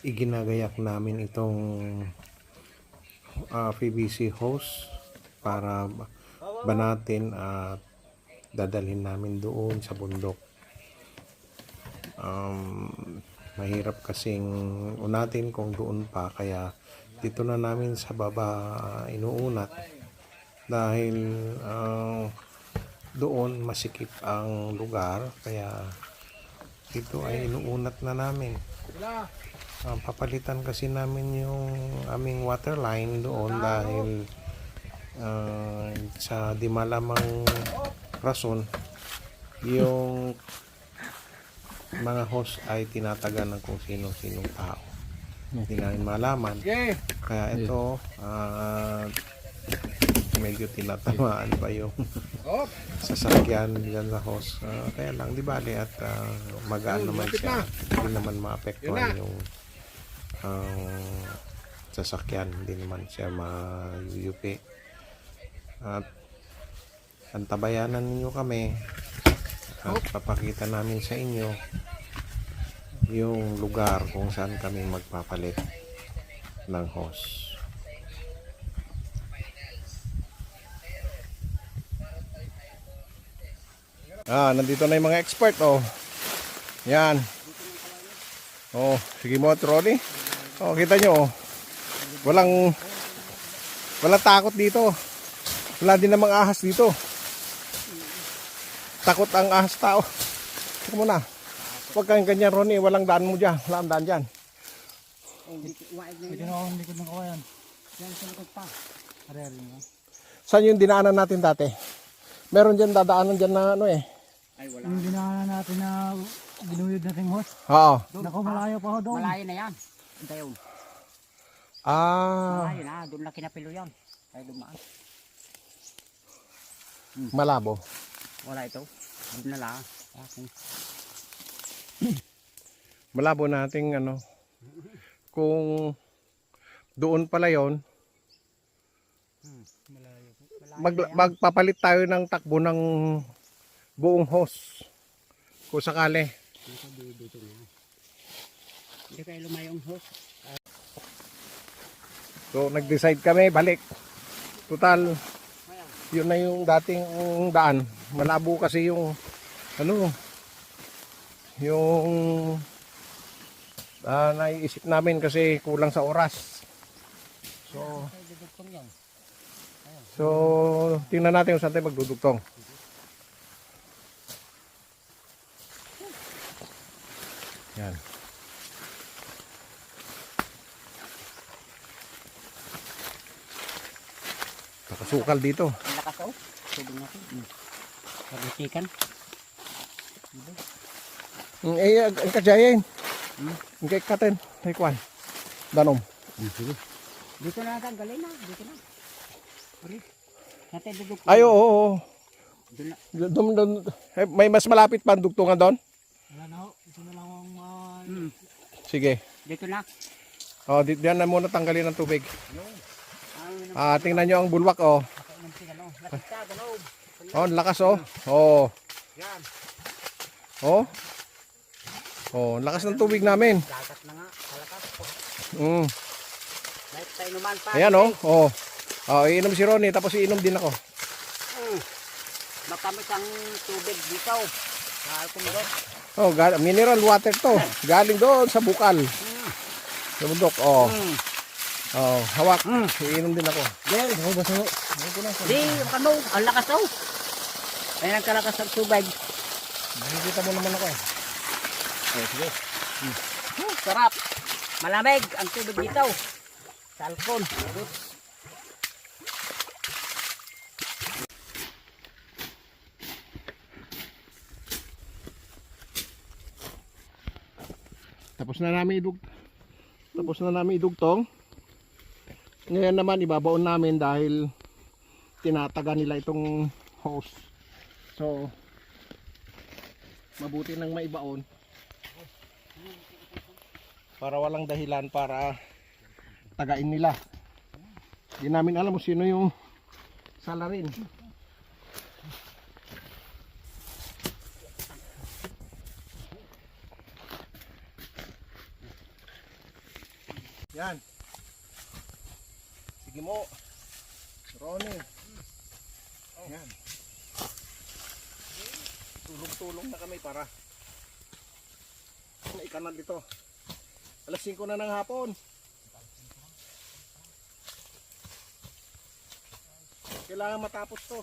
iginagayak namin itong PVC hose para banatin at dadalhin namin doon sa bundok. Mahirap kasing unatin kung doon pa, kaya dito na namin sa baba inuunat dahil doon masikip ang lugar, kaya dito ay inuunat na namin. Papalitan kasi namin yung aming water line doon dahil sa di malamang rason yung mga host ay tinatagan ng kung sino-sinong tao. Hindi namin malaman. Kaya ito, medyo tinatamaan pa yung sasakyan dyan sa host. Kaya lang, di bale, at magaan naman siya. Hindi naman maapektuhan yung sasakyan. Hindi naman siya mayupi. At antabayanan ninyo kami at papakita namin sa inyo yung lugar kung saan kami magpapalit ng hose. Nandito na yung mga expert, oh. Yan. Oh, sige mo, Trolly. Oh, kita nyo, oh. Walang takot dito. Wala din namang ahas dito. Takot ang ahas tao. Teka muna. Huwag kang ganyan, Ronnie. Walang daan mo dyan. Walang daan dyan. Ito na akong likod ng kawayan. Yan sa likod pa. Saan yung dinaanan natin dati? Meron dyan dadaanan dyan na ano eh. Ay, wala. Yung dinaanan natin na ginuyod natin hose. Oo. Naku, malayo pa ho doon. Malayo na yan. Ito yun. Malayo na. Doon na kinapilo yan. Kaya dumaan. Malabo. Wala ito. Doon na lang. Malabo nating ano. Kung doon pala yon, magpapalit tayo ng takbo ng buong hose. Kung sakali. Hindi kayo lumayong hose. So nag-decide kami balik. Total yun na yung dating daan. Malabo kasi yung ano, yung naiisip namin kasi kulang sa oras. So tingnan natin kung saan tayo magdudugtong. Yan. Nakasukal dito. Ang lakas o. Tubig natin. Pag-isikan. Ang kadyayin. Ang kaikatin. Taikwan. Danom. Dito na natin. Galing na. Dito na. Natin duduk. Ay, oo. May mas malapit pa ang dugtungan doon? Wala na ho. Ito na lang ang... Sige. Dito na. Diyan na muna tanggalin ang tubig. Tingnan nyo ang bulwak, oh. Oh, lakas, oh. Oh. Oh. Oh, lakas ng tubig namin. Lakas na nga. Kalakas po. Tayo naman pa. Ayan, oh. Oh. Oh, iinom si Ronnie, tapos iinom din ako. Makamit ang tubig dito. Oh, mineral water to. Galing doon sa bukal. Sa bundok, oh. Oh, hawak. Iinom din ako. Di, ano, ang lakas daw. Ayan ang kalakas ng tubig. Nakikita mo naman ako. Sige. Sarap. Malamig ang tubig dito. Sa alkon. Tapos na namin idugtong. Ngayon naman ibabaon namin dahil tinataga nila itong hose. So mabuti nang maibaon para walang dahilan para tagain nila. Hindi namin alam kung sino yung salarin. Yan. Sige mo. Ronnie. Yan. Tulong-tulong na kami para maikanal dito. Alas 5 na ng hapon. Kailangan matapos to.